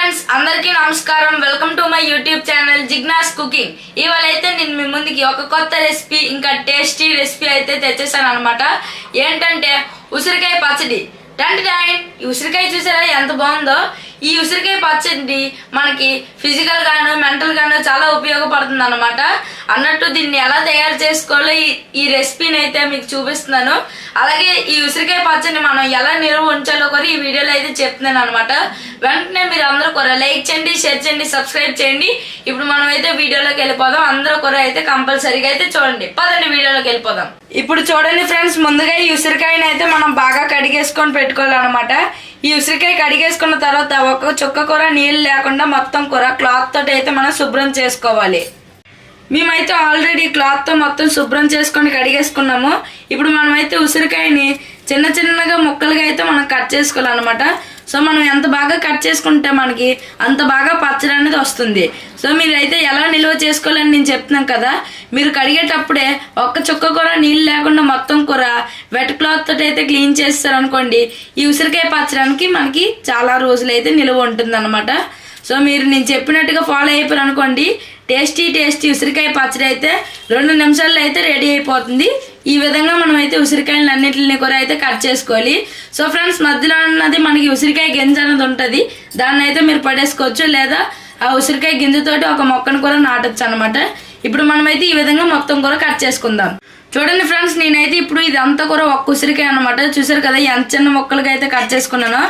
Friends అందరికీ నమస్కారం. Welcome to my YouTube channel Jigna's cooking. ఇవాళ అయితే నేను మీ ముందుకి ఒక కొత్త రెసిపీ ఇంకా టేస్టీ రెసిపీ అయితే తెచ్చేసాను అనమాట. ఏంటంటే ఉసిరికాయ పచ్చడి. ఈ ఉసిరికాయ చూసారా ఎంత బాగుందో. ఈ ఉసిరికాయ పచ్చడి మనకి ఫిజికల్ గాను మెంటల్ గాను చాలా ఉపయోగపడుతుంది అనమాట. అన్నట్టు దీన్ని ఎలా తయారు చేసుకోవాలో ఈ రెసిపీని అయితే మీకు చూపిస్తున్నాను. అలాగే ఈ ఉసిరికాయ పచ్చడిని మనం ఎలా నిల్వ ఉంచాలో కూడా ఈ వీడియోలో అయితే చెప్తున్నాను అనమాట. వెంటనే మీరు అందరూ కూడా లైక్ చేయండి, షేర్ చేయండి, సబ్స్క్రైబ్ చేయండి. ఇప్పుడు మనం అయితే వీడియోలోకి వెళ్ళిపోదాం. అందరూ కూడా అయితే కంపల్సరీగా అయితే చూడండి. పదండి వీడియోలోకి వెళ్ళిపోదాం. ఇప్పుడు చూడండి ఫ్రెండ్స్, ముందుగా ఈ ఉసిరికాయని అయితే మనం బాగా కడిగేసుకొని పెట్టుకోవాలన్నమాట. ఈ ఉసిరికాయ కడిగేసుకున్న తర్వాత ఒక చుక్క కూర నీళ్ళు లేకుండా మొత్తం కూర క్లాత్ తోటి అయితే మనం శుభ్రం చేసుకోవాలి. మేమైతే ఆల్రెడీ క్లాత్ తో మొత్తం శుభ్రం చేసుకొని కడిగేసుకున్నాము. ఇప్పుడు మనమైతే ఉసిరికాయని చిన్న చిన్నగా ముక్కలుగా అయితే మనం కట్ చేసుకోవాలన్నమాట. సో మనం ఎంత బాగా కట్ చేసుకుంటే మనకి అంత బాగా పచ్చడి అనేది వస్తుంది. సో మీరైతే ఎలా నిల్వ చేసుకోవాలని నేను చెప్తున్నాను కదా. మీరు కడిగేటప్పుడే ఒక్క చుక్క కూర నీళ్ళు లేకుండా మొత్తం కూర వెట్ క్లాత్ తోటి అయితే క్లీన్ చేస్తారు అనుకోండి, ఈ ఉసిరికాయ పచ్చడానికి మనకి చాలా రోజులు అయితే నిల్వ ఉంటుంది అనమాట. సో మీరు నేను చెప్పినట్టుగా ఫాలో అయిపోయారు అనుకోండి, టేస్టీ ఉసిరికాయ పచ్చడి అయితే 2 నిమిషాల్లో అయితే రెడీ అయిపోతుంది. ఈ విధంగా మనం అయితే ఉసిరికాయలు అన్నింటిని కూడా అయితే కట్ చేసుకోవాలి. సో ఫ్రెండ్స్, మధ్యలో అన్నది మనకి ఉసిరికాయ గింజ అనేది ఉంటుంది. దాన్ని అయితే మీరు పడేసుకోవచ్చు, లేదా ఆ ఉసిరికాయ గింజతోటి ఒక మొక్కను కూడా నాటొచ్చు అనమాట. ఇప్పుడు మనమైతే ఈ విధంగా మొత్తం కూడా కట్ చేసుకుందాం. చూడండి ఫ్రెండ్స్, నేనైతే ఇప్పుడు ఇదంతా కూడా ఒక్క ఉసిరికాయ అనమాట. చూసారు కదా ఎంత చిన్న మొక్కలుగా అయితే కట్ చేసుకున్నాను.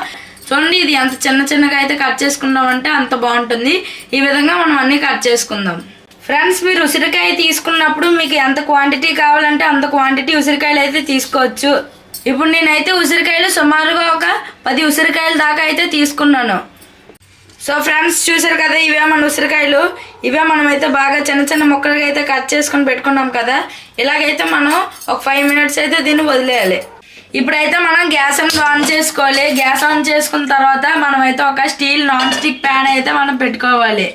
చూడండి, ఇది ఎంత చిన్నగా అయితే కట్ చేసుకున్నామంటే అంత బాగుంటుంది. ఈ విధంగా మనం అన్ని కట్ చేసుకుందాం. ఫ్రెండ్స్, మీరు ఉసిరికాయ తీసుకున్నప్పుడు మీకు ఎంత క్వాంటిటీ కావాలంటే అంత క్వాంటిటీ ఉసిరికాయలు అయితే తీసుకోవచ్చు. ఇప్పుడు నేనైతే ఉసిరికాయలు సుమారుగా ఒక 10 ఉసిరికాయల దాకా అయితే తీసుకున్నాను. సో ఫ్రెండ్స్, చూసారు కదా, ఇవే మన ఉసిరికాయలు. ఇవే మనమైతే బాగా చిన్న ముక్కలుగా అయితే కట్ చేసుకొని పెట్టుకున్నాం కదా. ఇలాగైతే మనం ఒక 5 మినిట్స్ అయితే దీన్ని వదిలేయాలి. ఇప్పుడైతే మనం గ్యాస్ ఆన్ చేసుకోవాలి. గ్యాస్ ఆన్ చేసుకున్న తర్వాత మనమైతే ఒక స్టీల్ నాన్ స్టిక్ ప్యాన్ అయితే మనం పెట్టుకోవాలి.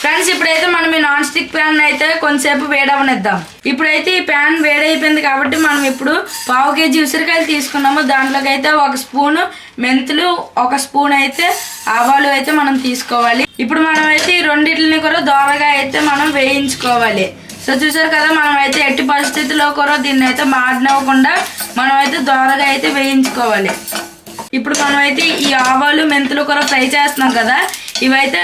ఫ్రెండ్స్, ఇప్పుడైతే మనం ఈ నాన్ స్టిక్ ప్యాన్ అయితే కొంతసేపు వేడవనిద్దాం. ఇప్పుడైతే ఈ ప్యాన్ వేడైపోయింది కాబట్టి మనం ఇప్పుడు 1/2 కేజీ ఉసిరికాయలు తీసుకున్నాము. దాంట్లోకి అయితే 1 స్పూన్ మెంతులు, 1 స్పూన్ అయితే ఆవాలు అయితే మనం తీసుకోవాలి. ఇప్పుడు మనం అయితే ఈ రెండింటిని కూడా దోరగా అయితే మనం వేయించుకోవాలి. సో చూసారు కదా, మనం అయితే ఎట్టి పరిస్థితుల్లో కూడా దీన్ని అయితే మాడనివ్వకుండా మనం అయితే దోరగా అయితే వేయించుకోవాలి. ఇప్పుడు మనం అయితే ఈ ఆవాలు మెంతులు కూడా ఫ్రై చేస్తున్నాం కదా, ఇవైతే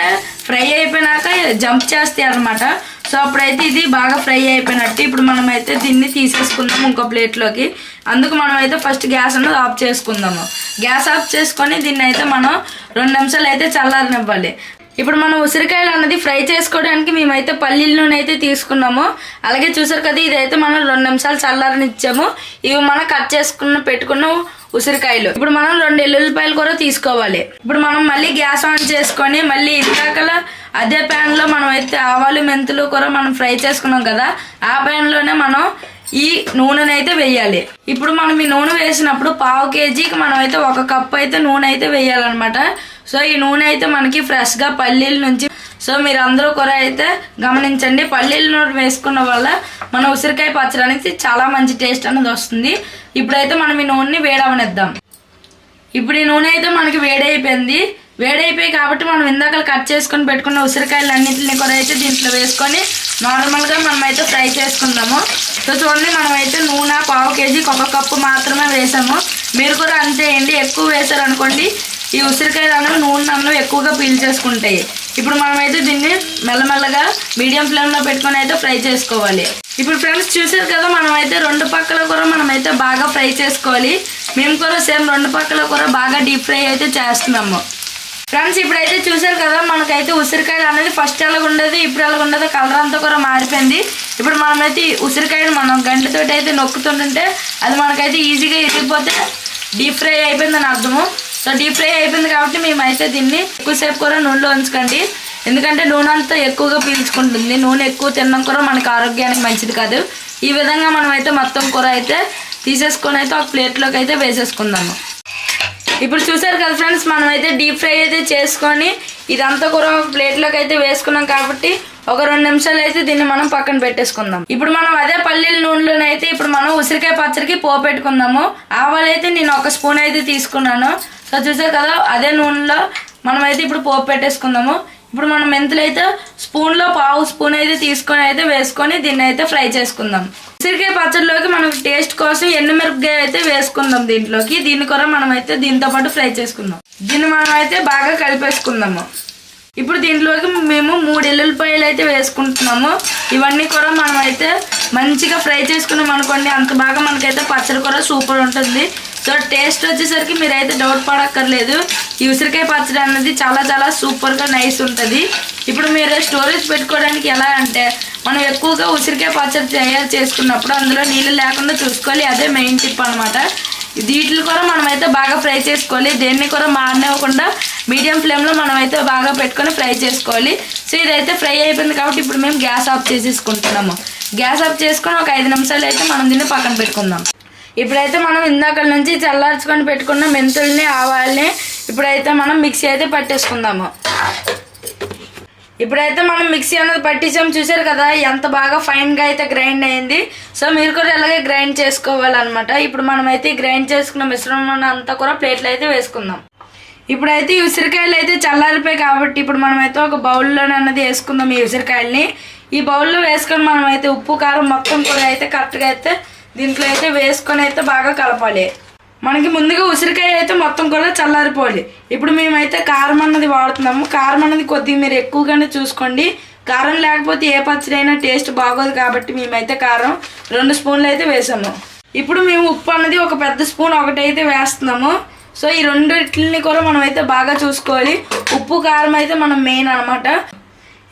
ఫ్రై అయిపోయినాక జంప్ చేస్తాయి అనమాట. సో అప్పుడైతే ఇది బాగా ఫ్రై అయిపోయినట్టు. ఇప్పుడు మనం అయితే దీన్ని తీసేసుకుందాం ఇంకో ప్లేట్లోకి. అందుకు మనం అయితే ఫస్ట్ గ్యాస్ అనేది ఆఫ్ చేసుకుందాము. గ్యాస్ ఆఫ్ చేసుకొని దీన్ని అయితే మనం 2 నిమిషాలు అయితే చల్లారనివ్వాలి. ఇప్పుడు మనం ఉసిరికాయలు అన్నది ఫ్రై చేసుకోవడానికి మేమైతే పల్లీల నూనె అయితే తీసుకున్నాము. అలాగే చూసారు కదా, ఇదైతే మనం 2 నిమిషాలు చల్లారనిచ్చాము. ఇవి మనం కట్ చేసుకున్న పెట్టుకున్న ఉసిరికాయలు. ఇప్పుడు మనం 2 ఎల్లుల్లిపాయలు కూడా తీసుకోవాలి. ఇప్పుడు మనం మళ్ళీ గ్యాస్ ఆన్ చేసుకొని మళ్ళీ ఇందాకలా అదే ప్యాన్ లో మనం అయితే ఆవాలు మెంతులు కూడా మనం ఫ్రై చేసుకున్నాం కదా, ఆ ప్యాన్ లోనే మనం ఈ నూనెని అయితే వేయాలి. ఇప్పుడు మనం ఈ నూనె వేసినప్పుడు 1/2 కేజీకి మనం అయితే 1 కప్పు అయితే నూనె అయితే వేయాలన్నమాట. సో ఈ నూనె అయితే మనకి ఫ్రెష్ గా పల్లీల నుంచి. సో మీరు అందరూ కూడా అయితే గమనించండి, పల్లీల నూనె వేసుకున్న వల్ల మన ఉసిరికాయ పచ్చడి అనేది చాలా మంచి టేస్ట్ అనేది వస్తుంది. ఇప్పుడైతే మనం ఈ నూనెని వేడవనిద్దాం. ఇప్పుడు ఈ నూనె అయితే మనకి వేడైపోయింది. వేడైపోయి కాబట్టి మనం ఇందాక కట్ చేసుకొని పెట్టుకున్న ఉసిరికాయలు అన్నింటినీ కూడా అయితే దీంట్లో వేసుకొని నార్మల్గా మనం అయితే ఫ్రై చేసుకుందాము. సో చూడండి, మనం అయితే నూనె 1/2 కేజీకి 1 కప్పు మాత్రమే వేసాము. మీరు కూడా అంతే అండి, ఎక్కువ వేసారనుకోండి ఈ ఉసిరికాయలు అనేవి నూనె అన్నవి ఎక్కువగా పీల్చేసుకుంటాయి. ఇప్పుడు మనమైతే దీన్ని మెల్లమెల్లగా మీడియం ఫ్లేమ్లో పెట్టుకొని అయితే ఫ్రై చేసుకోవాలి. ఇప్పుడు ఫ్రెండ్స్, చూసారు కదా, మనమైతే 2 పక్కల కూడా మనమైతే బాగా ఫ్రై చేసుకోవాలి. మేము కూడా సేమ్ 2 పక్కల కూడా బాగా డీప్ ఫ్రై అయితే చేస్తున్నాము. ఫ్రెండ్స్, ఇప్పుడైతే చూసారు కదా, మనకైతే ఉసిరికాయలు అనేది ఫస్ట్ ఎలాగ ఉండదు, ఇప్పుడు ఎలాగ ఉండదు, కలర్ అంతా కూడా మారిపోయింది. ఇప్పుడు మనమైతే ఉసిరికాయలు మనం గంటతోటి అయితే నొక్కుతుంటే అది మనకైతే ఈజీగా ఇరిగిపోతే డీప్ ఫ్రై అయిపోయిందని అర్థము. సో డీప్ ఫ్రై అయిపోయింది కాబట్టి మేమైతే దీన్ని ఎక్కువసేపు కూడా నూనెలో ఉంచుకోండి. ఎందుకంటే నూనె అంతా ఎక్కువగా పీల్చుకుంటుంది. నూనె ఎక్కువ తినడం కూడా మనకి ఆరోగ్యానికి మంచిది కాదు. ఈ విధంగా మనమైతే మొత్తం కూర అయితే తీసేసుకొని అయితే ఒక ప్లేట్లోకి అయితే వేసేసుకుందాము. ఇప్పుడు చూసారు కదా ఫ్రెండ్స్, మనమైతే డీప్ ఫ్రై అయితే చేసుకొని ఇదంతా కూడా ఒక ప్లేట్లోకి అయితే వేసుకున్నాం కాబట్టి ఒక 2 నిమిషాలు అయితే దీన్ని మనం పక్కన పెట్టేసుకుందాం. ఇప్పుడు మనం అదే పల్లీల నూనెలోనైతే ఇప్పుడు మనం ఉసిరికాయ పచ్చడికి పోపెట్టుకుందాము. ఆవాలు అయితే నేను 1 స్పూన్ అయితే తీసుకున్నాను. సో చూసారు కదా, అదే నూనెలో మనమైతే ఇప్పుడు పోపు పెట్టేసుకుందాము. ఇప్పుడు మనం మెంతులు అయితే స్పూన్లో పావు స్పూన్ అయితే తీసుకొని అయితే వేసుకొని దీన్ని అయితే ఫ్రై చేసుకుందాం. ఉసిరికాయ పచ్చడిలోకి మనం టేస్ట్ కోసం ఎండుమిరపకాయ అయితే వేసుకుందాం దీంట్లోకి. దీన్ని కూడా మనం అయితే దీంతో పాటు ఫ్రై చేసుకుందాం. దీన్ని మనం అయితే బాగా కలిపేసుకుందాము. ఇప్పుడు దీంట్లోకి మేము 3 ఎల్లుల్లిపాయలు అయితే వేసుకుంటున్నాము. ఇవన్నీ కూడా మనం అయితే మంచిగా ఫ్రై చేసుకున్నాం అనుకోండి, అంత బాగా మనకైతే పచ్చడి కూడా సూపర్ ఉంటుంది. సో టేస్ట్ వచ్చేసరికి మీరైతే డౌట్ పడక్కర్లేదు. ఈ ఉసిరికాయ పచ్చడి అనేది చాలా చాలా సూపర్గా నైస్ ఉంటుంది. ఇప్పుడు మీరు స్టోరేజ్ పెట్టుకోవడానికి ఎలా అంటే, మనం ఎక్కువగా ఉసిరికాయ పచ్చడి తయారు చేసుకున్నప్పుడు అందులో నీళ్ళు లేకుండా చూసుకోవాలి. అదే మెయిన్ టిప్ అనమాట. వీటిని కూడా మనమైతే బాగా ఫ్రై చేసుకోవాలి. దేన్ని కూడా మాడనివ్వకుండా మీడియం ఫ్లేమ్లో మనమైతే బాగా పెట్టుకొని ఫ్రై చేసుకోవాలి. సో ఇదైతే ఫ్రై అయిపోయింది కాబట్టి ఇప్పుడు మేము గ్యాస్ ఆఫ్ చేసేసుకుంటున్నాము. గ్యాస్ ఆఫ్ చేసుకొని ఒక 5 నిమిషాలు అయితే మనం దీన్ని పక్కన పెట్టుకుందాం. ఇప్పుడైతే మనం ఇందాక నుంచి చల్లార్చుకొని పెట్టుకున్న మెంతుల్ని ఆవాల్ని ఇప్పుడైతే మనం మిక్సీ అయితే పట్టేసుకుందాము. ఇప్పుడైతే మనం మిక్సీ అనేది పట్టించాము. చూసారు కదా ఎంత బాగా ఫైన్గా అయితే గ్రైండ్ అయింది. సో మీరు కూడా ఇలాగే గ్రైండ్ చేసుకోవాలన్నమాట. ఇప్పుడు మనమైతే గ్రైండ్ చేసుకున్న మిశ్రమం అంతా కూడా ప్లేట్లు అయితే వేసుకుందాం. ఇప్పుడైతే ఈ ఉసిరికాయలు అయితే చల్లారిపోయాయి కాబట్టి ఇప్పుడు మనమైతే ఒక బౌల్లోనే అన్నది వేసుకుందాం. ఈ ఉసిరికాయలని ఈ బౌల్లో వేసుకొని మనమైతే ఉప్పు కారం మొత్తం కూడా అయితే కరెక్ట్గా అయితే దీంట్లో అయితే వేసుకొని అయితే బాగా కలపాలి. మనకి ముందుగా ఉసిరికాయ అయితే మొత్తం కూడా చల్లారిపోవాలి. ఇప్పుడు మేమైతే కారం అన్నది వాడుతున్నాము. కారం అన్నది కొద్దిగా మీరు ఎక్కువగానే చూసుకోండి. కారం లేకపోతే ఏ పచ్చడి అయినా టేస్ట్ బాగోదు కాబట్టి మేమైతే కారం 2 స్పూన్లు అయితే వేసాము. ఇప్పుడు మేము ఉప్పు అన్నది ఒక పెద్ద స్పూన్ ఒకటైతే వేస్తున్నాము. సో ఈ రెండింటిని కూడా మనం అయితే బాగా చూసుకోవాలి. ఉప్పు కారం అయితే మనం మెయిన్ అనమాట.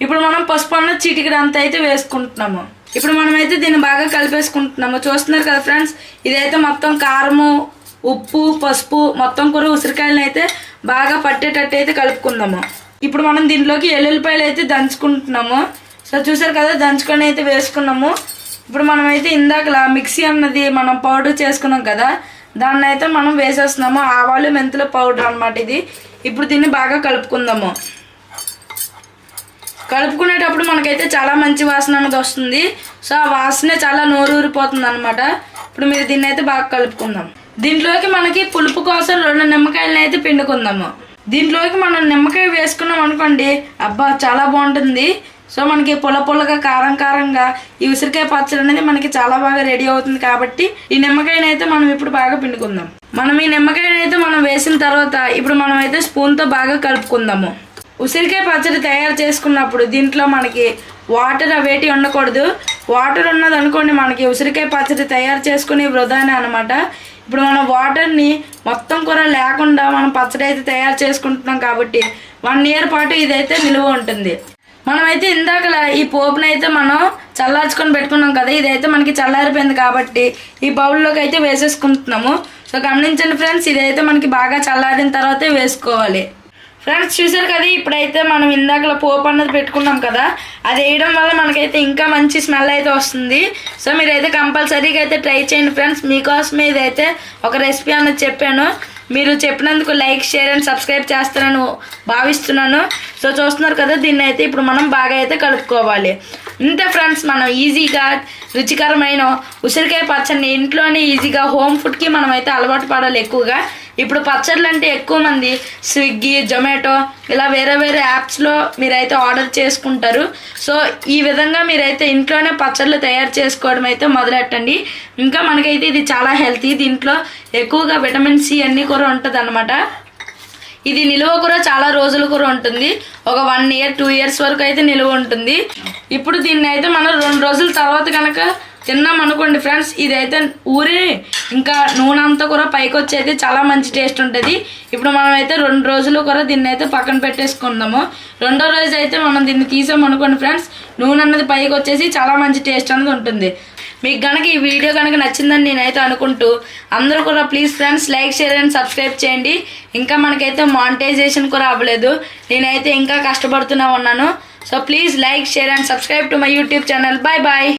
ఇప్పుడు మనం పసుపు అన్నది చిటికెడు అంతా అయితే వేసుకుంటున్నాము. ఇప్పుడు మనమైతే దీన్ని బాగా కలిపేసుకుంటున్నాము. చూస్తున్నారు కదా ఫ్రెండ్స్, ఇదైతే మొత్తం కారము ఉప్పు పసుపు మొత్తం కూడా ఉసిరికాయలను అయితే బాగా పట్టేటట్టు అయితే కలుపుకుందాము. ఇప్పుడు మనం దీంట్లోకి ఎల్లుల్లిపాయలు అయితే దంచుకుంటున్నాము. సో చూసారు కదా దంచుకొని అయితే వేసుకున్నాము. ఇప్పుడు మనమైతే ఇందాక మిక్సీ అన్నది మనం పౌడర్ చేసుకున్నాం కదా, దాన్ని అయితే మనం వేసేస్తున్నాము. ఆవాలు మెంతుల పౌడర్ అనమాట ఇది. ఇప్పుడు దీన్ని బాగా కలుపుకుందాము. కలుపుకునేటప్పుడు మనకైతే చాలా మంచి వాసన అనేది వస్తుంది. సో ఆ వాసనే చాలా నోరూరిపోతుంది అనమాట. ఇప్పుడు మీరు దీన్ని అయితే బాగా కలుపుకుందాం. దీంట్లోకి మనకి పులుపు కోసం 2 నిమ్మకాయలను అయితే పిండుకుందాము. దీంట్లోకి మనం నిమ్మకాయ వేసుకున్నాం అనుకోండి, అబ్బా చాలా బాగుంటుంది. సో మనకి పుల్లగా కారంగా ఈ ఉసిరికాయ పచ్చడి అనేది మనకి చాలా బాగా రెడీ అవుతుంది. కాబట్టి ఈ నిమ్మకాయని అయితే మనం ఇప్పుడు బాగా పిండుకుందాం. మనం ఈ నిమ్మకాయని అయితే మనం వేసిన తర్వాత ఇప్పుడు మనం అయితే స్పూన్తో బాగా కలుపుకుందాము. ఉసిరికాయ పచ్చడి తయారు చేసుకున్నప్పుడు దీంట్లో మనకి వాటర్ అవేటి ఉండకూడదు. వాటర్ ఉన్నది అనుకోండి మనకి ఉసిరికాయ పచ్చడి తయారు చేసుకుని వృధానే అనమాట. ఇప్పుడు మనం వాటర్ని మొత్తం కూడా లేకుండా మనం పచ్చడి అయితే తయారు చేసుకుంటున్నాం కాబట్టి 1 ఇయర్ పాటు ఇదైతే నిలువ ఉంటుంది. మనమైతే ఇందాకలా ఈ పోపునైతే మనం చల్లార్చుకొని పెట్టుకున్నాం కదా, ఇదైతే మనకి చల్లారిపోయింది కాబట్టి ఈ బౌల్లోకి అయితే వేసేసుకుంటున్నాము. సో గమనించండి ఫ్రెండ్స్, ఇదైతే మనకి బాగా చల్లారిన తర్వాతే వేసుకోవాలి. ఫ్రెండ్స్ చూసారు కదా, ఇప్పుడైతే మనం ఇందాకలా పోపు అన్నది పెట్టుకున్నాం కదా, అది వేయడం వల్ల మనకైతే ఇంకా మంచి స్మెల్ అయితే వస్తుంది. సో మీరైతే కంపల్సరీగా అయితే ట్రై చేయండి ఫ్రెండ్స్. మీకోసమే ఇదైతే ఒక రెసిపీ అన్నది చెప్పాను. మీరు చెప్పినందుకు లైక్ షేర్ అండ్ సబ్స్క్రైబ్ చేస్తారని భావిస్తున్నాను. సో చూస్తున్నారు కదా, దీన్ని అయితే ఇప్పుడు మనం బాగా అయితే కలుపుకోవాలి. ఇంతే ఫ్రెండ్స్, మనం ఈజీగా రుచికరమైన ఉసిరికాయ పచ్చడిని ఇంట్లోనే ఈజీగా హోమ్ ఫుడ్కి మనం అయితే అలవాటు పడాలి ఎక్కువగా. ఇప్పుడు పచ్చళ్ళు అంటే ఎక్కువ మంది స్విగ్గీ జొమాటో ఇలా వేరే యాప్స్లో మీరైతే ఆర్డర్ చేసుకుంటారు. సో ఈ విధంగా మీరైతే ఇంట్లోనే పచ్చళ్ళు తయారు చేసుకోవడం అయితే మొదలెట్టండి. ఇంకా మనకైతే ఇది చాలా హెల్తీ. దీంట్లో ఎక్కువగా విటమిన్ సి అన్నీ కూడా ఉంటుంది అనమాట. ఇది నిలువ కూడా చాలా రోజులు కూడా ఉంటుంది. ఒక 1 ఇయర్ 2 ఇయర్స్ వరకు అయితే నిలువ ఉంటుంది. ఇప్పుడు దీన్ని అయితే మనం 2 రోజుల తర్వాత కనుక తిన్నాం అనుకోండి ఫ్రెండ్స్, ఇదైతే ఊరి ఇంకా నూనె అంతా కూడా పైకి వచ్చి అయితే చాలా మంచి టేస్ట్ ఉంటుంది. ఇప్పుడు మనం అయితే 2 రోజులు కూడా దీన్ని అయితే పక్కన పెట్టేసుకుందాము. 2వ రోజు అయితే మనం దీన్ని తీసామనుకోండి ఫ్రెండ్స్, నూనె అన్నది పైకి వచ్చేసి చాలా మంచి టేస్ట్ అనేది ఉంటుంది. మీకు కనుక ఈ వీడియో కనుక నచ్చిందని నేనైతే అనుకుంటూ అందరూ కూడా please friends like share and subscribe చేయండి. ఇంకా మనకైతే మానిటైజేషన్ కూడా అవ్వలేదు, నేనైతే ఇంకా కష్టపడుతూనే ఉన్నాను. So please like share and subscribe to my YouTube channel. Bye bye.